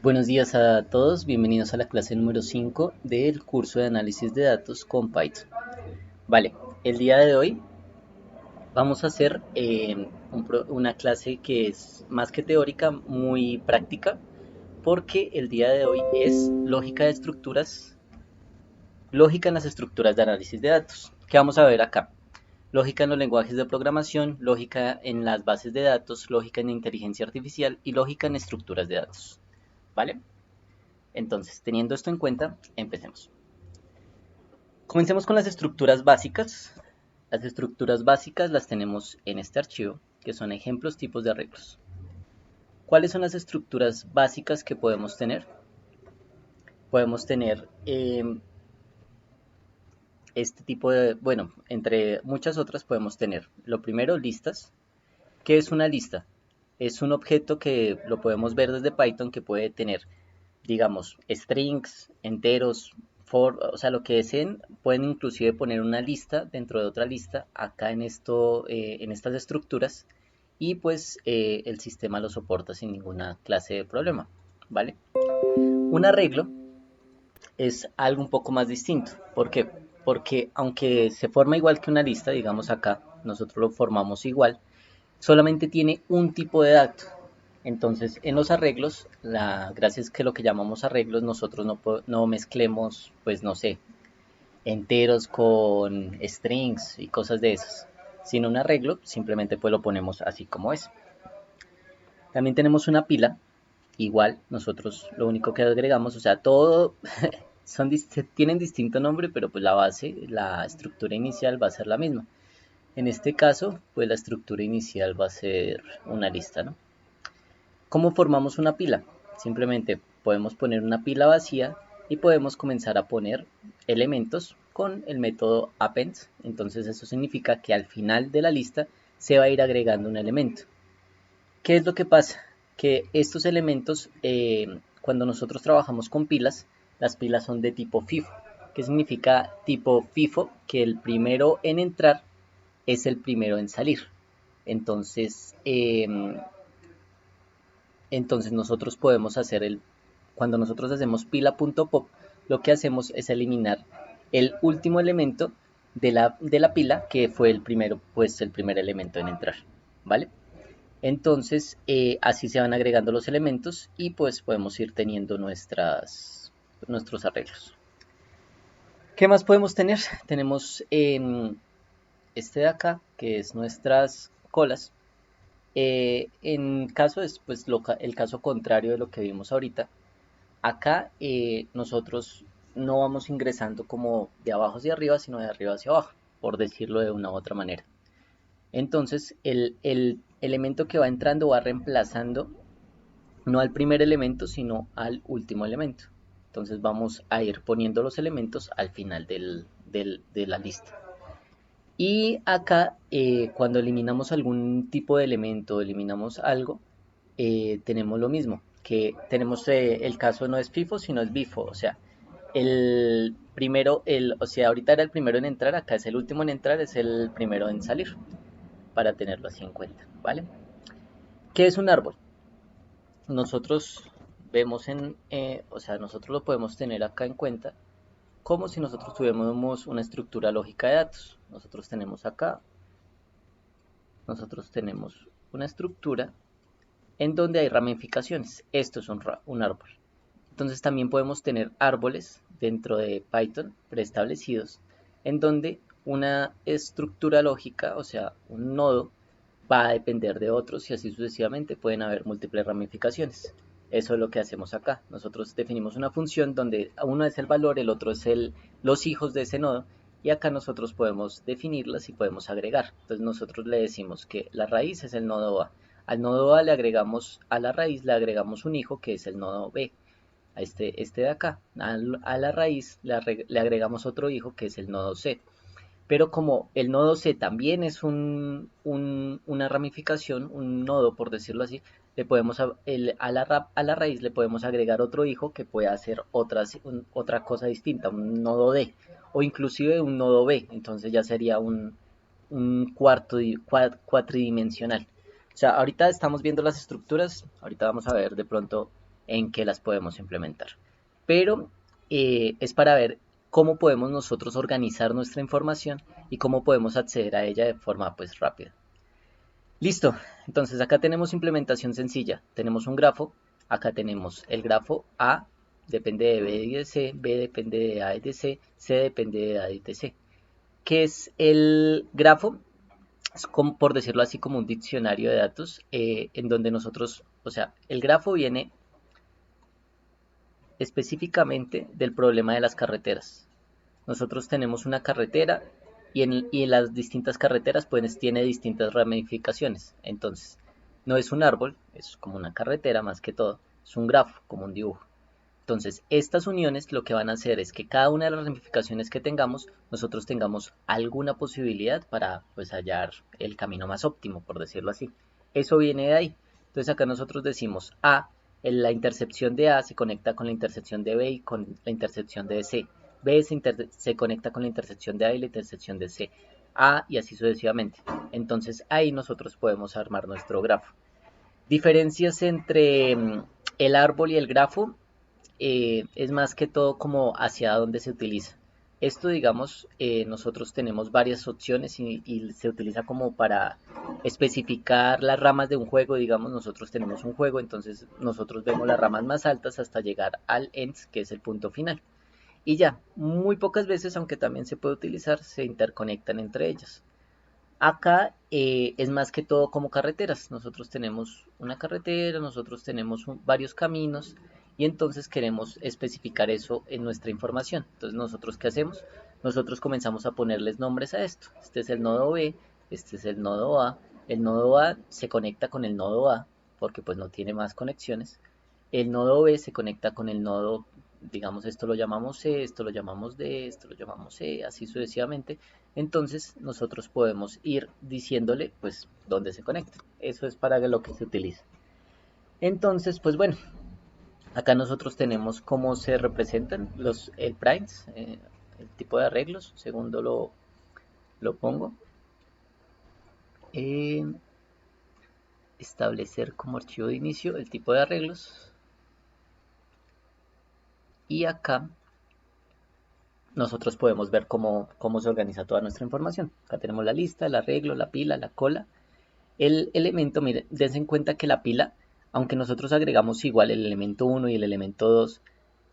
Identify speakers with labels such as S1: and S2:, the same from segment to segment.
S1: Buenos días a todos, bienvenidos a la clase número 5 del curso de análisis de datos con Python. Vale, el día de hoy vamos a hacer una clase que es más que teórica, muy práctica, porque el día de hoy es lógica en las estructuras de análisis de datos. ¿Qué vamos a ver acá? Lógica en los lenguajes de programación, lógica en las bases de datos, lógica en inteligencia artificial y lógica en estructuras de datos. ¿Vale? Entonces, teniendo esto en cuenta, empecemos. Comencemos con las estructuras básicas. Las estructuras básicas las tenemos en este archivo, que son ejemplos tipos de arreglos. ¿Cuáles son las estructuras básicas que podemos tener? Podemos tener este tipo de, bueno, entre muchas otras podemos tener, lo primero, listas. ¿Qué es una lista? Es un objeto que lo podemos ver desde Python que puede tener, digamos, strings, enteros, for, o sea, lo que deseen. Pueden inclusive poner una lista dentro de otra lista acá en estas estructuras y pues el sistema lo soporta sin ninguna clase de problema, ¿vale? Un arreglo es algo un poco más distinto. ¿Por qué? Porque aunque se forma igual que una lista, digamos acá, nosotros lo formamos igual, solamente tiene un tipo de dato. Entonces, en los arreglos, la gracia es que lo que llamamos arreglos, nosotros no mezclemos, pues no sé, enteros con strings y cosas de esas. Sino un arreglo, simplemente pues lo ponemos así como es. También tenemos una pila, igual, nosotros lo único que agregamos, o sea, todo tienen distinto nombre, pero pues la base, la estructura inicial va a ser la misma. En este caso, pues la estructura inicial va a ser una lista, ¿no? ¿Cómo formamos una pila? Simplemente podemos poner una pila vacía y podemos comenzar a poner elementos con el método append. Entonces eso significa que al final de la lista se va a ir agregando un elemento. ¿Qué es lo que pasa? Que estos elementos, cuando nosotros trabajamos con pilas, las pilas son de tipo FIFO. ¿Qué significa tipo FIFO? Que el primero en entrar es el primero en salir. Entonces, nosotros podemos hacer cuando nosotros hacemos pila.pop, lo que hacemos es eliminar el último elemento de la pila, que fue el primero, pues el primer elemento en entrar, ¿vale? Entonces, así se van agregando los elementos y pues podemos ir teniendo nuestros arreglos. ¿Qué más podemos tener? Tenemos este de acá, que es nuestras colas. En caso es pues el caso contrario de lo que vimos ahorita. Acá nosotros no vamos ingresando como de abajo hacia arriba, sino de arriba hacia abajo, por decirlo de una u otra manera. Entonces el elemento que va entrando va reemplazando no al primer elemento, sino al último elemento. Entonces vamos a ir poniendo los elementos al final de la lista. Y acá, cuando eliminamos algún tipo de elemento, eliminamos algo, tenemos lo mismo, que tenemos el caso no es FIFO, sino es BIFO, o sea, el primero, o sea, ahorita era el primero en entrar, acá es el último en entrar, es el primero en salir, para tenerlo así en cuenta, ¿vale? ¿Qué es un árbol? Nosotros vemos o sea, nosotros lo podemos tener acá en cuenta como si nosotros tuviéramos una estructura lógica de datos. Nosotros tenemos una estructura en donde hay ramificaciones. Esto es un árbol. Entonces también podemos tener árboles dentro de Python preestablecidos en donde una estructura lógica, o sea, un nodo, va a depender de otros y así sucesivamente pueden haber múltiples ramificaciones. Eso es lo que hacemos acá. Nosotros definimos una función donde uno es el valor, el otro es los hijos de ese nodo y acá nosotros podemos definirlas y podemos agregar. Entonces nosotros le decimos que la raíz es el nodo A. Al nodo A le agregamos, a la raíz le agregamos un hijo que es el nodo B. A este de acá. A la raíz le agregamos otro hijo que es el nodo C. Pero como el nodo C también es una ramificación, un nodo por decirlo así, le podemos a la raíz le podemos agregar otro hijo que pueda hacer otra cosa distinta, un nodo D o inclusive un nodo B, entonces ya sería un cuatridimensional. O sea, ahorita estamos viendo las estructuras, ahorita vamos a ver de pronto en que las podemos implementar. Pero es para ver cómo podemos nosotros organizar nuestra información y cómo podemos acceder a ella de forma pues rápida. Listo, entonces acá tenemos implementación sencilla, tenemos un grafo, acá tenemos el grafo A, depende de B y de C, B depende de A y de C, C depende de A y de C. ¿Qué es el grafo? Es como, por decirlo así, como un diccionario de datos en donde nosotros, o sea, el grafo viene específicamente del problema de las carreteras. Nosotros tenemos una carretera y en las distintas carreteras pues tiene distintas ramificaciones. Entonces, no es un árbol, es como una carretera más que todo, es un grafo, como un dibujo. Entonces, estas uniones lo que van a hacer es que cada una de las ramificaciones que tengamos, nosotros tengamos alguna posibilidad para pues hallar el camino más óptimo, por decirlo así. Eso viene de ahí. Entonces acá nosotros decimos A, en la intersección de A se conecta con la intersección de B y con la intersección de C. B se conecta con la intersección de A y la intersección de C. A y así sucesivamente. Entonces ahí nosotros podemos armar nuestro grafo. Diferencias entre el árbol y el grafo es más que todo como hacia dónde se utiliza. Esto, digamos, nosotros tenemos varias opciones y se utiliza como para especificar las ramas de un juego. Digamos, nosotros tenemos un juego, entonces nosotros vemos las ramas más altas hasta llegar al end, que es el punto final. Y ya, muy pocas veces, aunque también se puede utilizar, se interconectan entre ellas. Acá es más que todo como carreteras. Nosotros tenemos una carretera, nosotros tenemos varios caminos y entonces queremos especificar eso en nuestra información. Entonces nosotros ¿qué hacemos? Nosotros comenzamos a ponerles nombres a esto. Este es el nodo B, este es el nodo A. El nodo A se conecta con el nodo A porque pues no tiene más conexiones. El nodo B se conecta con el nodo, digamos, esto lo llamamos C, esto lo llamamos D, esto lo llamamos C, así sucesivamente. Entonces nosotros podemos ir diciéndole pues dónde se conecta. Eso es para lo que se utiliza. Entonces, pues bueno, acá nosotros tenemos cómo se representan el primes, el tipo de arreglos. Segundo lo pongo. Eh, Establecer como archivo de inicio el tipo de arreglos. Y acá nosotros podemos ver cómo se organiza toda nuestra información. Acá tenemos la lista, el arreglo, la pila, la cola. El elemento, miren, dense en cuenta que la pila, aunque nosotros agregamos igual el elemento 1 y el elemento 2,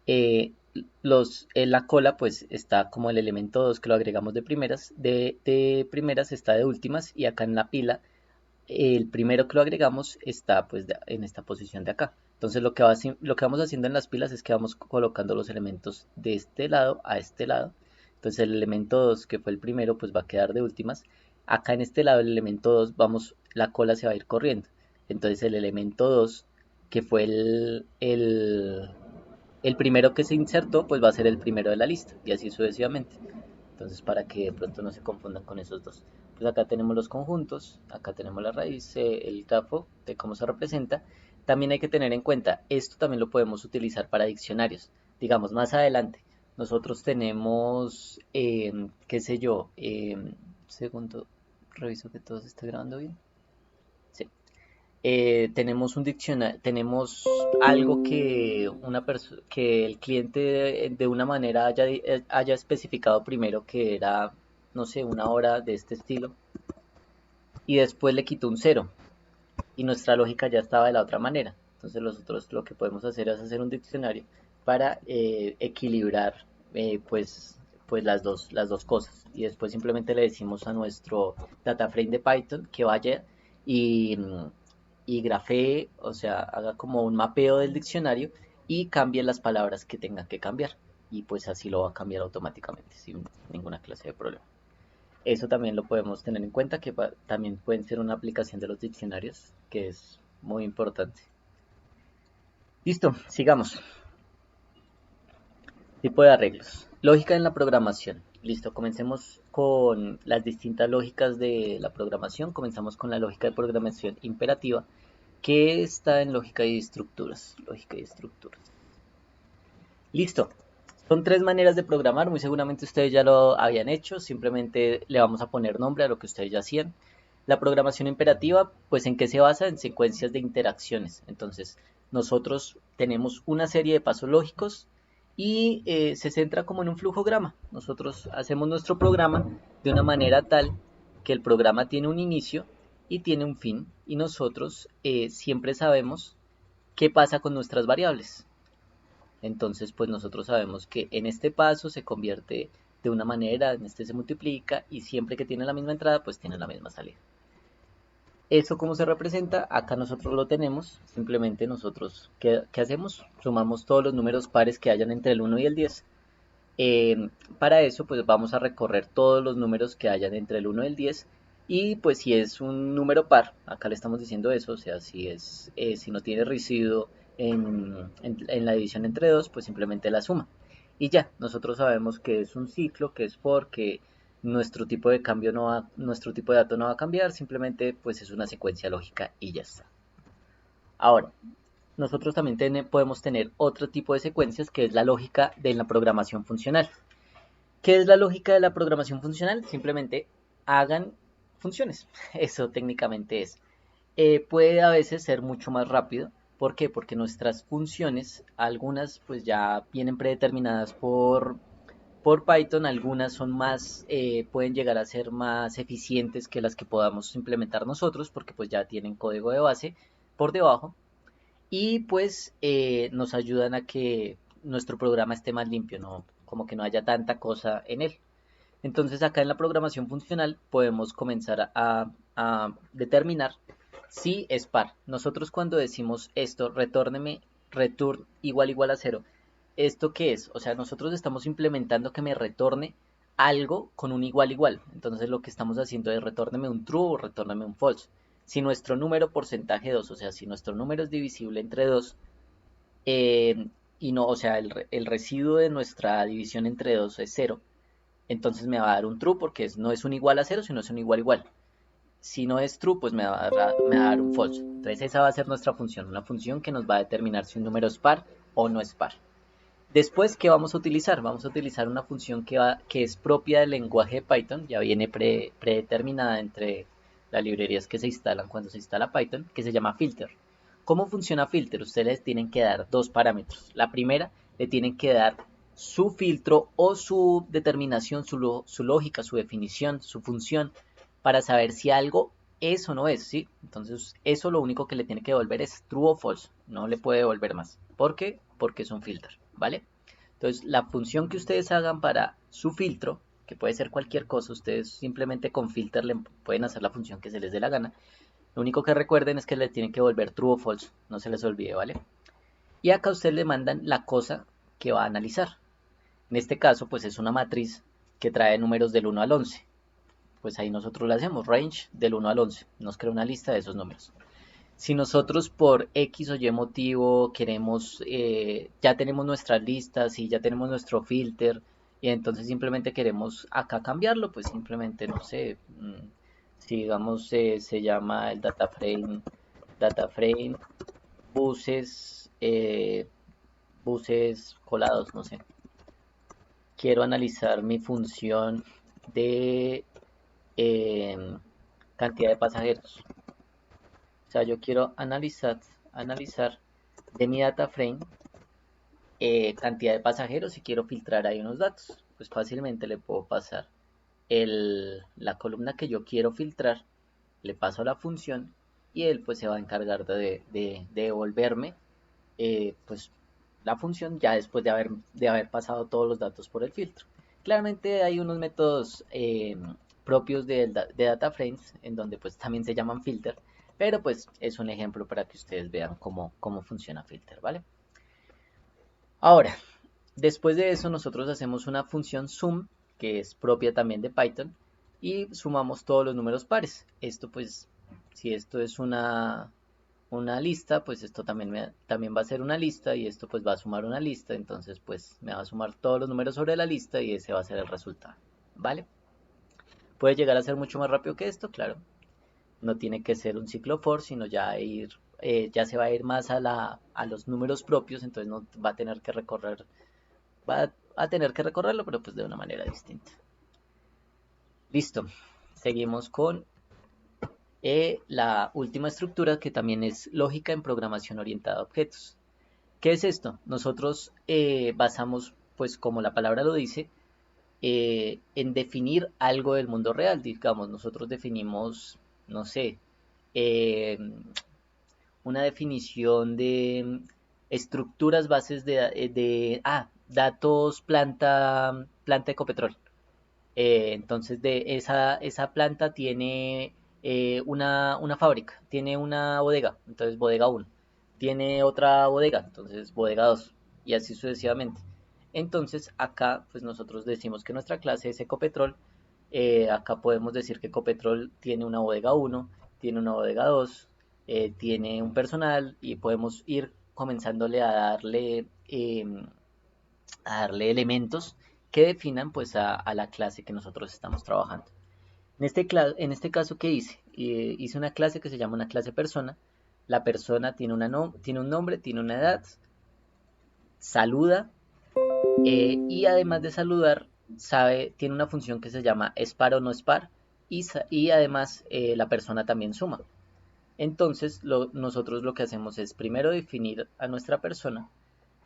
S1: eh, en la cola pues está como el elemento 2 que lo agregamos de primeras está de últimas, y acá en la pila el primero que lo agregamos está pues en esta posición de acá. Entonces lo que vamos haciendo en las pilas es que vamos colocando los elementos de este lado a este lado. Entonces el elemento 2 que fue el primero pues va a quedar de últimas. Acá en este lado el elemento 2 la cola se va a ir corriendo. Entonces el elemento 2 que fue el primero que se insertó pues va a ser el primero de la lista y así sucesivamente. Entonces para que de pronto no se confundan con esos dos. Pues acá tenemos los conjuntos, acá tenemos la raíz, el grafo de cómo se representa. También hay que tener en cuenta, esto también lo podemos utilizar para diccionarios. Digamos, más adelante, nosotros tenemos, qué sé yo, segundo, reviso que todo se esté grabando bien. Sí. Tenemos un diccionario, tenemos algo que el cliente de una manera haya especificado primero que era, no sé, una hora de este estilo, y después le quitó un cero y nuestra lógica ya estaba de la otra manera. Entonces nosotros lo que podemos hacer es hacer un diccionario para equilibrar pues las dos cosas, y después simplemente le decimos a nuestro data frame de Python que vaya y, y grafee, o sea, haga como un mapeo del diccionario y cambie las palabras que tenga que cambiar, y pues así lo va a cambiar automáticamente sin ninguna clase de problema. Eso también lo podemos tener en cuenta, que también pueden ser una aplicación de los diccionarios, que es muy importante. Listo, sigamos. Tipo de arreglos. Lógica en la programación. Listo, comencemos con las distintas lógicas de la programación. Comenzamos con la lógica de programación imperativa, que está en lógica y estructuras. Lógica y estructuras. Listo. Son tres maneras de programar, muy seguramente ustedes ya lo habían hecho, simplemente le vamos a poner nombre a lo que ustedes ya hacían. La programación imperativa, pues ¿en qué se basa? En secuencias de interacciones. Entonces, nosotros tenemos una serie de pasos lógicos y se centra como en un flujograma. Nosotros hacemos nuestro programa de una manera tal que el programa tiene un inicio y tiene un fin, y nosotros siempre sabemos qué pasa con nuestras variables. Entonces, pues nosotros sabemos que en este paso se convierte de una manera, en este se multiplica, y siempre que tiene la misma entrada, pues tiene la misma salida. ¿Eso cómo se representa? Acá nosotros lo tenemos, simplemente nosotros, ¿qué hacemos? Sumamos todos los números pares que hayan entre el 1 y el 10. Para eso, pues vamos a recorrer todos los números que hayan entre el 1 y el 10, y pues si es un número par, acá le estamos diciendo eso, o sea, si no tiene residuo en la división entre 2, pues simplemente la suma. Y ya, nosotros sabemos que es un ciclo, que es for, que nuestro tipo de cambio no va, nuestro tipo de dato no va a cambiar, simplemente pues es una secuencia lógica y ya está. Ahora, nosotros también podemos tener otro tipo de secuencias, que es la lógica de la programación funcional. ¿Qué es la lógica de la programación funcional? Simplemente hagan funciones. Eso técnicamente es. Puede a veces ser mucho más rápido. ¿Por qué? Porque nuestras funciones, algunas pues ya vienen predeterminadas por Python, algunas son más, pueden llegar a ser más eficientes que las que podamos implementar nosotros, porque pues ya tienen código de base por debajo, y pues nos ayudan a que nuestro programa esté más limpio, ¿no? Como que no haya tanta cosa en él. Entonces acá en la programación funcional podemos comenzar a determinar si es par. Nosotros cuando decimos esto, retórneme, return igual a cero, ¿esto qué es? O sea, nosotros estamos implementando que me retorne algo con un igual. Entonces lo que estamos haciendo es retórneme un true o retórneme un false. Si nuestro número porcentaje 2, o sea, si nuestro número es divisible entre 2, y no, o sea, el residuo de nuestra división entre 2 es cero, entonces me va a dar un true porque no es un igual a cero, sino es un igual. Si no es true, pues me va a dar un false. Entonces esa va a ser nuestra función, una función que nos va a determinar si un número es par o no es par. Después, ¿qué vamos a utilizar? Vamos a utilizar una función que es propia del lenguaje de Python, ya viene predeterminada entre las librerías que se instalan cuando se instala Python, que se llama filter. ¿Cómo funciona filter? Ustedes les tienen que dar dos parámetros. La primera, le tienen que dar su filtro o su determinación, su lógica, su definición, su función, para saber si algo es o no es, ¿sí? Entonces, eso lo único que le tiene que devolver es true o false, no le puede devolver más. ¿Por qué? Porque es un filter, ¿vale? Entonces, la función que ustedes hagan para su filtro, que puede ser cualquier cosa, ustedes simplemente con filter le pueden hacer la función que se les dé la gana. Lo único que recuerden es que le tienen que volver true o false, no se les olvide, ¿vale? Y acá ustedes le mandan la cosa que va a analizar. En este caso, pues es una matriz que trae números del 1 al 11. Pues ahí nosotros le hacemos range del 1 al 11. Nos crea una lista de esos números. Si nosotros por X o Y motivo queremos, ya tenemos nuestras listas y ya tenemos nuestro filter, y entonces simplemente queremos acá cambiarlo, pues simplemente, no sé, si digamos se llama el data frame buses, buses colados, no sé. Quiero analizar mi función de eh, cantidad de pasajeros. O sea, yo quiero analizar de mi data frame cantidad de pasajeros y quiero filtrar ahí unos datos. Pues fácilmente le puedo pasar la columna que yo quiero filtrar, le paso la función y él pues se va a encargar de devolverme pues la función ya después de haber pasado todos los datos por el filtro. Claramente hay unos métodos propios de data frames en donde pues también se llaman filter, pero pues es un ejemplo para que ustedes vean cómo funciona filter, ¿vale? Ahora, después de eso nosotros hacemos una función sum que es propia también de Python y sumamos todos los números pares. Esto pues, si esto es una lista, pues esto también va a ser una lista y esto pues va a sumar una lista, entonces pues me va a sumar todos los números sobre la lista y ese va a ser el resultado, ¿vale? Puede llegar a ser mucho más rápido que esto, claro, no tiene que ser un ciclo for, sino ya se va a ir más a los números propios, entonces no va a tener que recorrerlo, pero pues de una manera distinta. Listo, seguimos con la última estructura que también es lógica en programación orientada a objetos. ¿Qué es esto? Nosotros basamos, pues como la palabra lo dice, en definir algo del mundo real. Digamos, nosotros definimos, no sé, eh, una definición de estructuras bases datos planta Ecopetrol. Entonces esa planta tiene una fábrica, tiene una bodega, entonces bodega uno, tiene otra bodega, entonces bodega 2 y así sucesivamente. Entonces acá pues nosotros decimos que nuestra clase es Ecopetrol, acá podemos decir que Ecopetrol tiene una bodega uno, tiene una bodega 2, tiene un personal y podemos ir comenzándole a darle elementos que definan pues a la clase que nosotros estamos trabajando. En este caso, ¿qué hice? Hice una clase que se llama una clase persona. La persona tiene, tiene un nombre, tiene una edad, saluda y además de saludar, tiene una función que se llama es par o no es par y además la persona también suma. Entonces, nosotros lo que hacemos es primero definir a nuestra persona.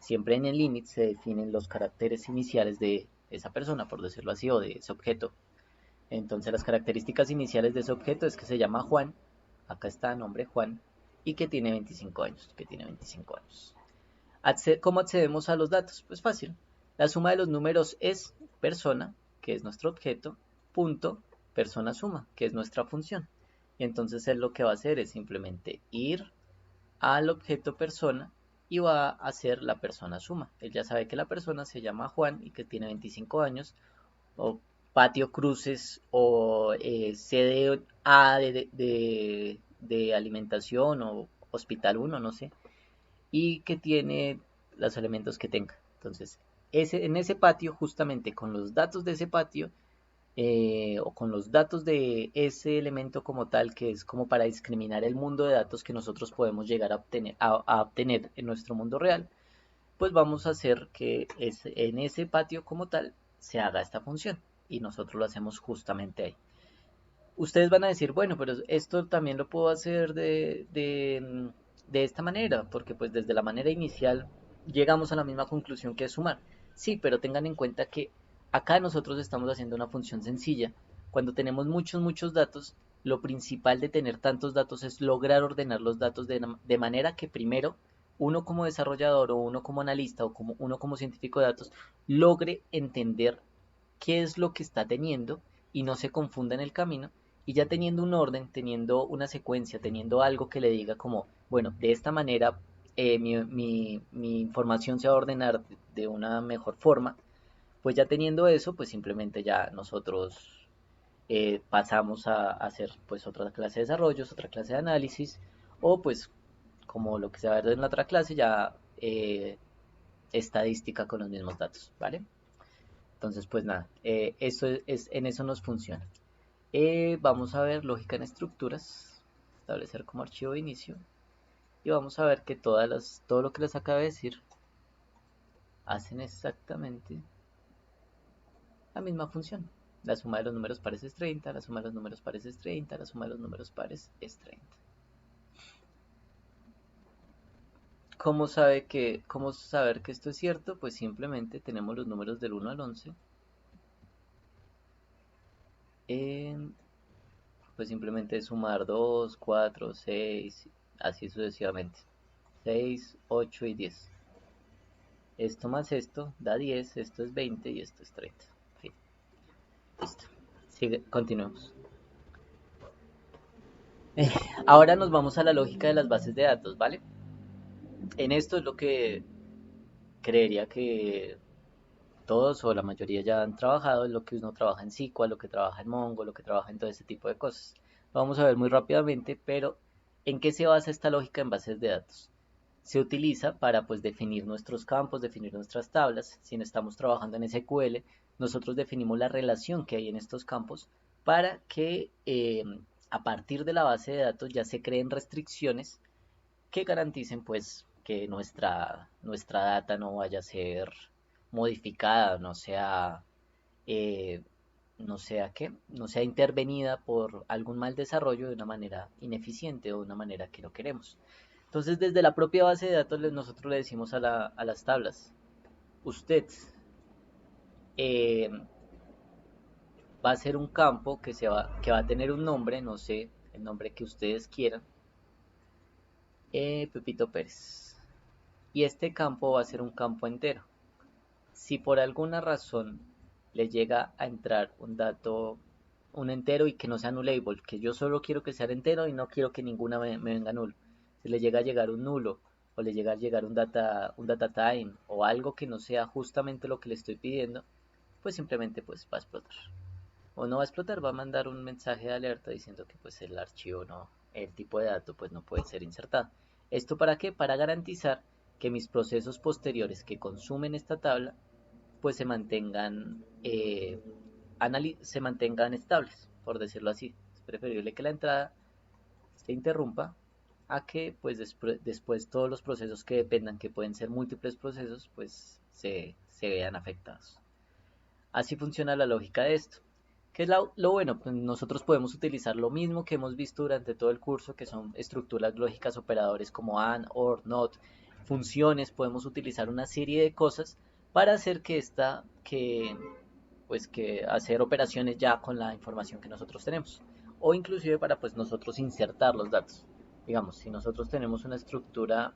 S1: Siempre en el init se definen los caracteres iniciales de esa persona, por decirlo así, o de ese objeto. Entonces, las características iniciales de ese objeto es que se llama Juan, acá está nombre Juan, y que tiene 25 años, ¿Cómo accedemos a los datos? Pues fácil. La suma de los números es persona, que es nuestro objeto, punto, persona suma, que es nuestra función. Y entonces él lo que va a hacer es simplemente ir al objeto persona y va a hacer la persona suma. Él ya sabe que la persona se llama Juan y que tiene 25 años, o patio cruces, o sede A de alimentación, o hospital uno, no sé, y que tiene los elementos que tenga. Entonces, en ese patio, justamente con los datos de ese patio, o con los datos de ese elemento como tal, que es como para discriminar el mundo de datos que nosotros podemos llegar a obtener en nuestro mundo real, pues vamos a hacer que en ese patio como tal se haga esta función y nosotros lo hacemos justamente ahí. Ustedes van a decir, bueno, pero esto también lo puedo hacer de esta manera, porque pues desde la manera inicial llegamos a la misma conclusión que es sumar. Sí, pero tengan en cuenta que acá nosotros estamos haciendo una función sencilla. Cuando tenemos muchos datos, lo principal de tener tantos datos es lograr ordenar los datos de manera que primero uno como desarrollador o uno como analista o uno como científico de datos logre entender qué es lo que está teniendo y no se confunda en el camino. Y ya teniendo un orden, teniendo una secuencia, teniendo algo que le diga como, bueno, de esta manera mi información se va a ordenar de una mejor forma, pues ya teniendo eso, pues simplemente ya nosotros pasamos a hacer pues otra clase de desarrollos, otra clase de análisis, o pues como lo que se va a ver en la otra clase, ya estadística con los mismos datos, ¿vale? Entonces, pues nada, en eso nos funciona. Vamos a ver lógica en estructuras, establecer como archivo de inicio, y vamos a ver que todo lo que les acabo de decir hacen exactamente la misma función. La suma de los números pares es 30, la suma de los números pares es 30, la suma de los números pares es 30. ¿Cómo saber que esto es cierto? Pues simplemente tenemos los números del 1 al 11. Eh, pues simplemente sumar 2, 4, 6, así sucesivamente. 6, 8 y 10. Esto más esto da 10, esto es 20 y esto es 30. Fin. Listo. Sigue, continuemos. Eh, Ahora nos vamos a la lógica de las bases de datos, ¿vale? En esto es lo que creería que todos o la mayoría ya han trabajado, es lo que uno trabaja en SQL, lo que trabaja en Mongo, lo que trabaja en todo ese tipo de cosas. Lo vamos a ver muy rápidamente, pero ¿en qué se basa esta lógica en bases de datos? Se utiliza para pues definir nuestros campos, definir nuestras tablas. Si no estamos trabajando en SQL, nosotros definimos la relación que hay en estos campos para que a partir de la base de datos ya se creen restricciones que garanticen pues que nuestra data no vaya a ser modificada, eh, no sea intervenida por algún mal desarrollo de una manera ineficiente o de una manera que no queremos. Entonces, desde la propia base de datos, nosotros le decimos a las tablas, usted eh, va a ser un campo que va a tener un nombre, no sé, el nombre que ustedes quieran, Pepito Pérez. Y este campo va a ser un campo entero. Si por alguna razón le llega a entrar un dato, un entero y que no sea nullable, que yo solo quiero que sea entero y no quiero que ninguna me venga nulo. Si le llega a llegar un nulo o le llega a llegar un data time o algo que no sea justamente lo que le estoy pidiendo, pues simplemente pues va a explotar. O no va a explotar, va a mandar un mensaje de alerta diciendo que pues el archivo no, el tipo de dato pues no puede ser insertado. ¿Esto para qué? Para garantizar que mis procesos posteriores que consumen esta tabla pues se mantengan estables, por decirlo así. Es preferible que la entrada se interrumpa a que pues después todos los procesos que dependan, que pueden ser múltiples procesos, pues se vean afectados. Así funciona la lógica de esto. ¿Qué es lo bueno? Pues nosotros podemos utilizar lo mismo que hemos visto durante todo el curso, que son estructuras lógicas, operadores como AND, OR, NOT, funciones, podemos utilizar una serie de cosas para hacer que hacer operaciones ya con la información que nosotros tenemos. O inclusive para pues nosotros insertar los datos. Digamos, si nosotros tenemos una estructura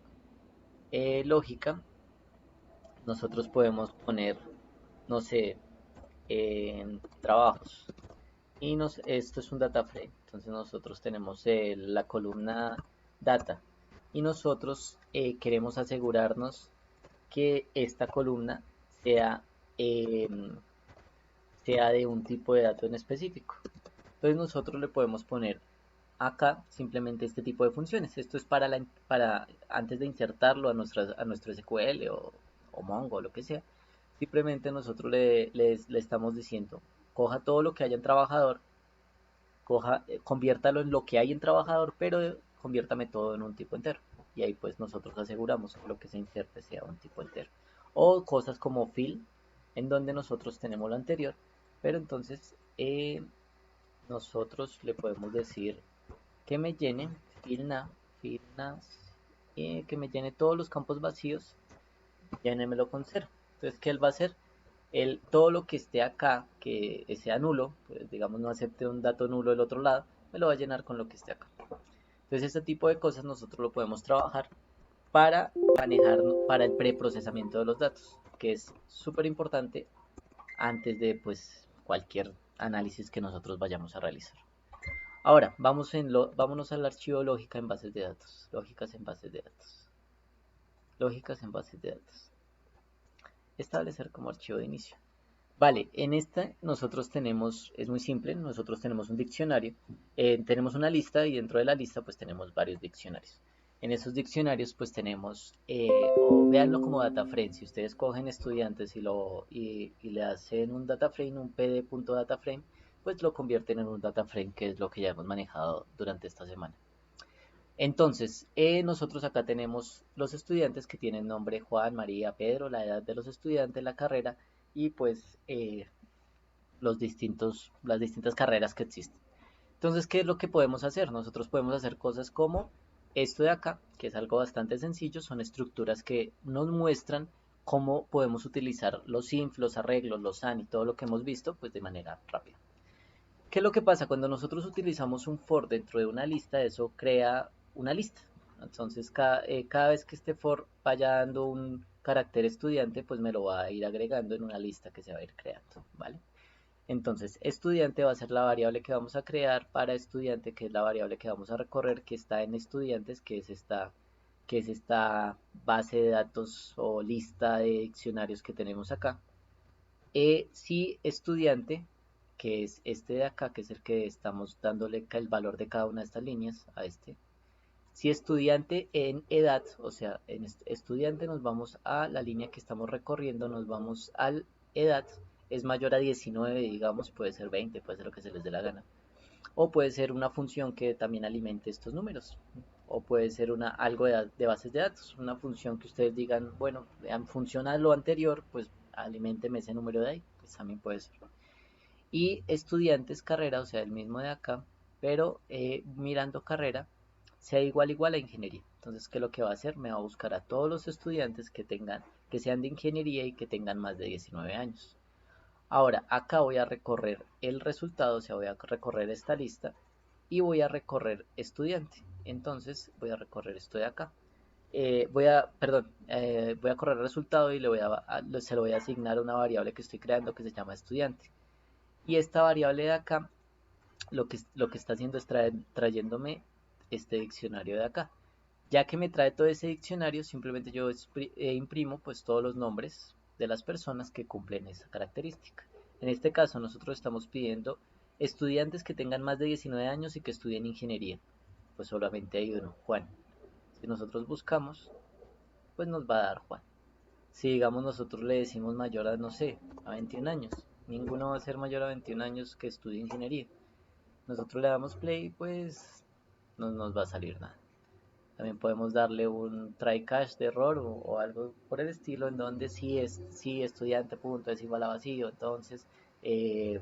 S1: lógica, nosotros podemos poner, no sé, trabajos. Esto es un data frame. Entonces nosotros tenemos la columna data y nosotros queremos asegurarnos que esta columna sea, eh, sea de un tipo de dato en específico. Entonces nosotros le podemos poner acá simplemente este tipo de funciones. Esto es para antes de insertarlo a nuestro SQL o Mongo o lo que sea. Simplemente nosotros le estamos diciendo, coja todo lo que haya en trabajador, conviértalo en lo que hay en trabajador, pero conviértame todo en un tipo entero. Y ahí pues nosotros aseguramos que lo que se inserte sea un tipo entero. O cosas como fill, en donde nosotros tenemos lo anterior, pero entonces nosotros le podemos decir que me llene fill now, fill now, que me llene todos los campos vacíos, llénemelo con cero. Entonces, ¿qué él va a hacer? Todo lo que esté acá, que sea nulo, pues digamos no acepte un dato nulo del otro lado, me lo va a llenar con lo que esté acá. Entonces este tipo de cosas nosotros lo podemos trabajar para manejar, para el preprocesamiento de los datos, que es súper importante antes de pues cualquier análisis que nosotros vayamos a realizar. Ahora, vámonos al archivo lógica en bases de datos, lógicas en bases de datos, lógicas en bases de datos. Establecer como archivo de inicio. Vale, en esta nosotros tenemos, es muy simple, nosotros tenemos un diccionario, tenemos una lista y dentro de la lista pues tenemos varios diccionarios. En esos diccionarios pues tenemos, o véanlo como data frame, si ustedes cogen estudiantes y le hacen un data frame, un pd.dataframe, pues lo convierten en un data frame que es lo que ya hemos manejado durante esta semana. Entonces, nosotros acá tenemos los estudiantes que tienen nombre Juan, María, Pedro, la edad de los estudiantes, la carrera y pues las distintas carreras que existen. Entonces, ¿qué es lo que podemos hacer? Nosotros podemos hacer cosas como esto de acá, que es algo bastante sencillo, son estructuras que nos muestran cómo podemos utilizar los inf, los arreglos, los and y todo lo que hemos visto, pues de manera rápida. ¿Qué es lo que pasa? Cuando nosotros utilizamos un for dentro de una lista, eso crea una lista. Entonces, cada vez que este for vaya dando un carácter estudiante, pues me lo va a ir agregando en una lista que se va a ir creando, ¿vale? Entonces, estudiante va a ser la variable que vamos a crear para estudiante, que es la variable que vamos a recorrer, que está en estudiantes, que es esta base de datos o lista de diccionarios que tenemos acá. Si estudiante, que es este de acá, que es el que estamos dándole el valor de cada una de estas líneas a este. Si estudiante en edad, o sea, en estudiante nos vamos a la línea que estamos recorriendo, nos vamos al edad, es mayor a 19, digamos, puede ser 20, puede ser lo que se les dé la gana. O puede ser una función que también alimente estos números. O puede ser algo de bases de datos, una función que ustedes digan, bueno, funciona lo anterior, pues alimenteme ese número de ahí, pues también puede ser. Y estudiantes carrera, o sea, el mismo de acá, pero mirando carrera, sea igual a ingeniería. Entonces, ¿qué es lo que va a hacer? Me va a buscar a todos los estudiantes que sean de ingeniería y que tengan más de 19 años. Ahora, acá voy a recorrer el resultado, o sea, voy a recorrer esta lista y voy a recorrer estudiante. Entonces, voy a recorrer esto de acá. Voy a correr el resultado y se lo voy a asignar una variable que estoy creando que se llama estudiante. Y esta variable de acá lo que está haciendo es trayéndome este diccionario de acá. Ya que me trae todo ese diccionario, simplemente yo imprimo pues todos los nombres de las personas que cumplen esa característica. En este caso nosotros estamos pidiendo estudiantes que tengan más de 19 años y que estudien ingeniería. Pues solamente hay uno, Juan. Si nosotros buscamos, pues nos va a dar Juan. Si digamos nosotros le decimos mayor a, no sé, a 21 años, ninguno va a ser mayor a 21 años que estudie ingeniería. Nosotros le damos play, pues no nos va a salir nada. También podemos darle un try catch de error o algo por el estilo, en donde si estudiante punto es igual a vacío, eh,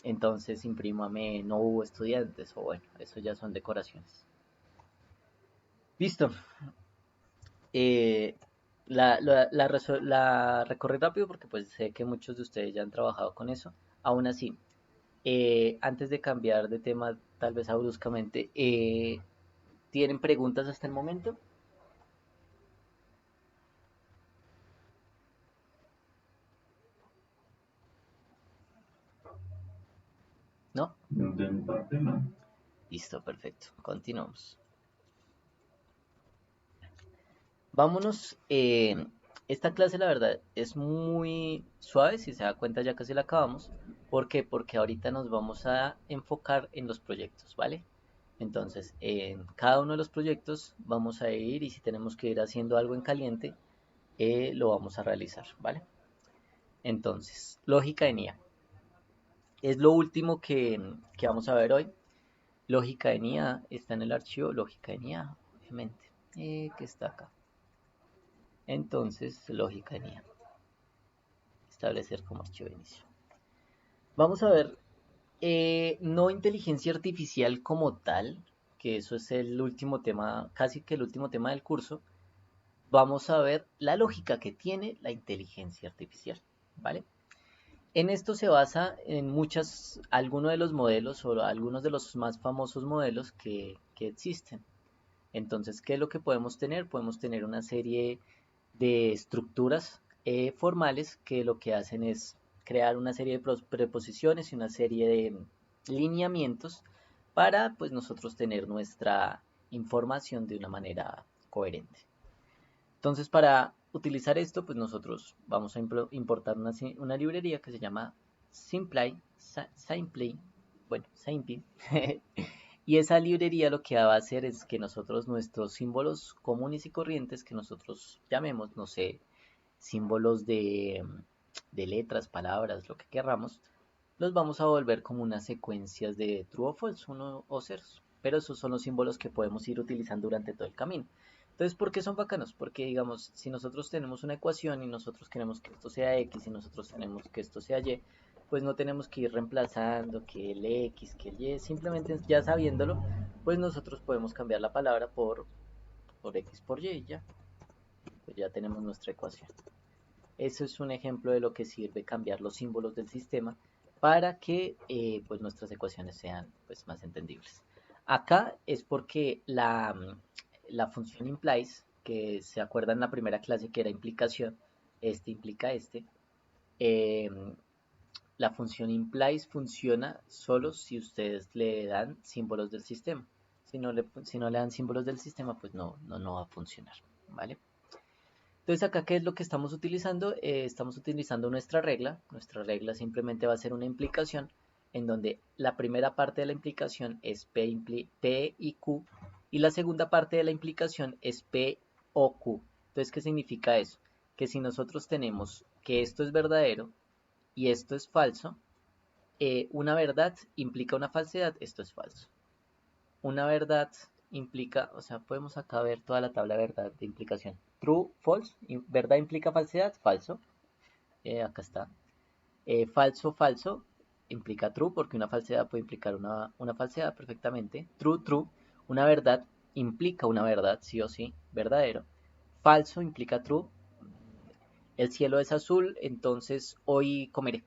S1: entonces imprímame no hubo estudiantes, o bueno, eso ya son decoraciones. Listo. Eh, la recorrí rápido porque pues sé que muchos de ustedes ya han trabajado con eso. Aún así, antes de cambiar de tema tal vez bruscamente, ¿tienen preguntas hasta el momento? ¿No? Listo, perfecto. Continuamos. Vámonos. Esta clase, la verdad, es muy suave. Si se da cuenta, ya casi la acabamos. ¿Por qué? Porque ahorita nos vamos a enfocar en los proyectos, ¿vale? Entonces, en cada uno de los proyectos vamos a ir y si tenemos que ir haciendo algo en caliente, lo vamos a realizar, ¿vale? Entonces, lógica en IA. Es lo último que vamos a ver hoy. Lógica en IA está en el archivo lógica en IA, obviamente, que está acá. Entonces, lógica en IA. Establecer como archivo de inicio. Vamos a ver, no inteligencia artificial como tal, que eso es el último tema, casi que el último tema del curso. Vamos a ver la lógica que tiene la inteligencia artificial, ¿vale? En esto se basa en algunos de los modelos o algunos de los más famosos modelos que existen. Entonces, ¿qué es lo que podemos tener? Podemos tener una serie de estructuras formales que lo que hacen es crear una serie de preposiciones y una serie de lineamientos para pues nosotros tener nuestra información de una manera coherente. Entonces, para utilizar esto, pues nosotros vamos a importar una librería que se llama Simply, bueno, Simply. Y esa librería lo que va a hacer es que nosotros nuestros símbolos comunes y corrientes que nosotros llamemos, no sé, símbolos de letras, palabras, lo que querramos, los vamos a volver como unas secuencias de true o false, uno o ceros. Pero esos son los símbolos que podemos ir utilizando durante todo el camino. Entonces, ¿por qué son bacanos? Porque, digamos, si nosotros tenemos una ecuación y nosotros queremos que esto sea X y nosotros tenemos que esto sea Y, pues no tenemos que ir reemplazando que el X, que el Y, simplemente ya sabiéndolo, pues nosotros podemos cambiar la palabra por X por Y y ya, pues ya tenemos nuestra ecuación. Eso es un ejemplo de lo que sirve cambiar los símbolos del sistema para que pues nuestras ecuaciones sean pues, más entendibles. Acá es porque la función implies, que se acuerdan en la primera clase que era implicación, este implica este, eh, la función implies funciona solo si ustedes le dan símbolos del sistema. Si no le dan símbolos del sistema, pues no va a funcionar, ¿vale? Entonces acá, ¿qué es lo que estamos utilizando? Estamos utilizando nuestra regla. Nuestra regla simplemente va a ser una implicación en donde la primera parte de la implicación es P y Q y la segunda parte de la implicación es P o Q. Entonces, ¿qué significa eso? Que si nosotros tenemos que esto es verdadero y esto es falso, una verdad implica una falsedad, esto es falso. Una verdad implica, o sea, podemos acá ver toda la tabla de verdad de implicación. True, false, verdad implica falsedad, falso. Acá está. Falso implica true porque una falsedad puede implicar una falsedad perfectamente. True. Una verdad implica una verdad, sí o sí, verdadero. Falso implica true. El cielo es azul, entonces hoy comeré.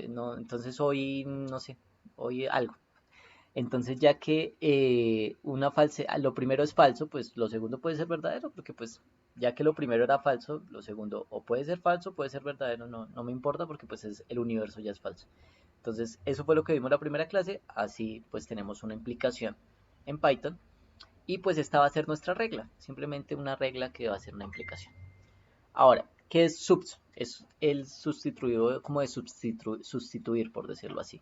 S1: No, entonces hoy, no sé, hoy algo. Entonces, ya que lo primero es falso, pues lo segundo puede ser verdadero, porque pues ya que lo primero era falso, lo segundo o puede ser falso, puede ser verdadero, no me importa porque pues el universo ya es falso. Entonces, eso fue lo que vimos en la primera clase, así pues tenemos una implicación en Python y pues esta va a ser nuestra regla, simplemente una regla que va a ser una implicación. Ahora, ¿qué es subs? Es el sustituido como de sustituir, por decirlo así.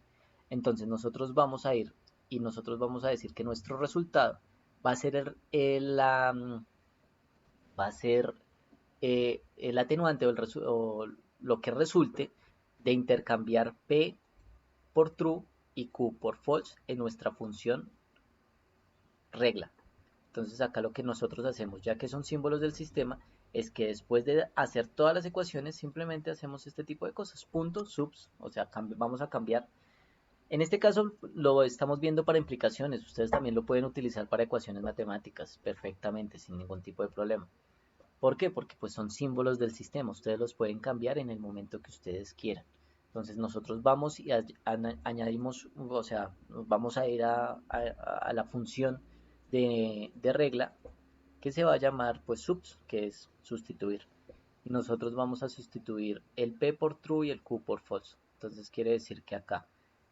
S1: Entonces nosotros vamos a ir y nosotros vamos a decir que nuestro resultado va a ser va a ser el atenuante o lo que resulte de intercambiar P por true y Q por false en nuestra función regla. Entonces acá lo que nosotros hacemos, ya que son símbolos del sistema, es que después de hacer todas las ecuaciones, simplemente hacemos este tipo de cosas. Puntos, subs, o sea, vamos a cambiar. En este caso lo estamos viendo para implicaciones. Ustedes también lo pueden utilizar para ecuaciones matemáticas perfectamente, sin ningún tipo de problema. ¿Por qué? Porque pues son símbolos del sistema. Ustedes los pueden cambiar en el momento que ustedes quieran. Entonces nosotros vamos y añadimos, o sea, vamos a ir a la función de regla que se va a llamar pues subs, que es sustituir. Y nosotros vamos a sustituir el P por true y el Q por false. Entonces quiere decir que acá,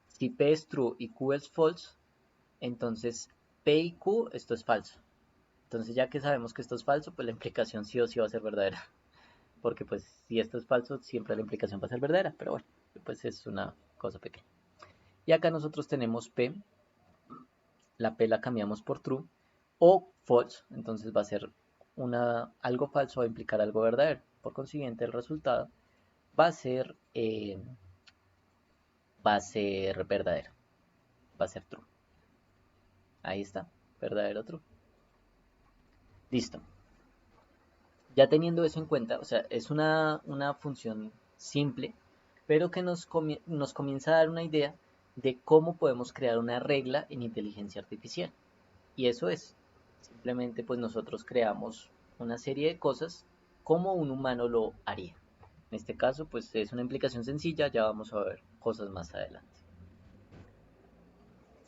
S1: si P es true y Q es false, entonces P y Q, esto es falso. Entonces ya que sabemos que esto es falso, pues la implicación sí o sí va a ser verdadera. Porque pues si esto es falso, siempre la implicación va a ser verdadera. Pero bueno, pues es una cosa pequeña. Y acá nosotros tenemos P, la P la cambiamos por true o false, entonces va a ser algo falso va a implicar algo verdadero. Por consiguiente, el resultado va a ser, eh, va a ser verdadero, va a ser true. Ahí está, verdadero, true. Listo. Ya teniendo eso en cuenta, o sea, es una función simple, pero que nos comienza a dar una idea de cómo podemos crear una regla en inteligencia artificial. Y eso es, simplemente pues nosotros creamos una serie de cosas como un humano lo haría. En este caso pues es una implicación sencilla, ya vamos a ver cosas más adelante.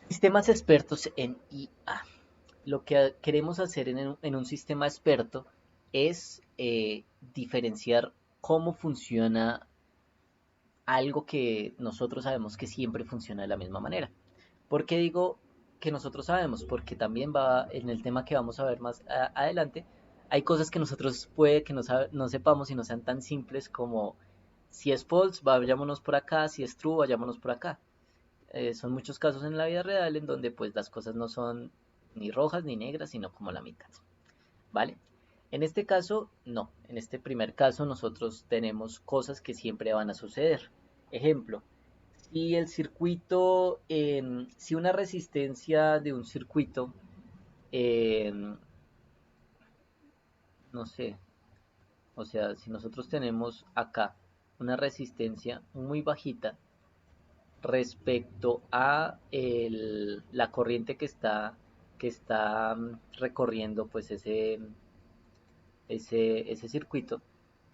S1: Sistemas expertos en IA. Lo que queremos hacer en un sistema experto es diferenciar cómo funciona algo que nosotros sabemos que siempre funciona de la misma manera. ¿Por qué digo que nosotros sabemos? Porque también va en el tema que vamos a ver más adelante, hay cosas que nosotros puede que no sepamos y no sean tan simples como si es false, vayámonos por acá, si es true, vayámonos por acá. Son muchos casos en la vida real en donde pues las cosas no son ni rojas ni negras, sino como la mitad. ¿Vale? En este caso, no. En este primer caso nosotros tenemos cosas que siempre van a suceder. Ejemplo, si el circuito, si una resistencia de un circuito, eh, no sé, o sea, si nosotros tenemos acá una resistencia muy bajita respecto a la corriente que está recorriendo pues ese circuito,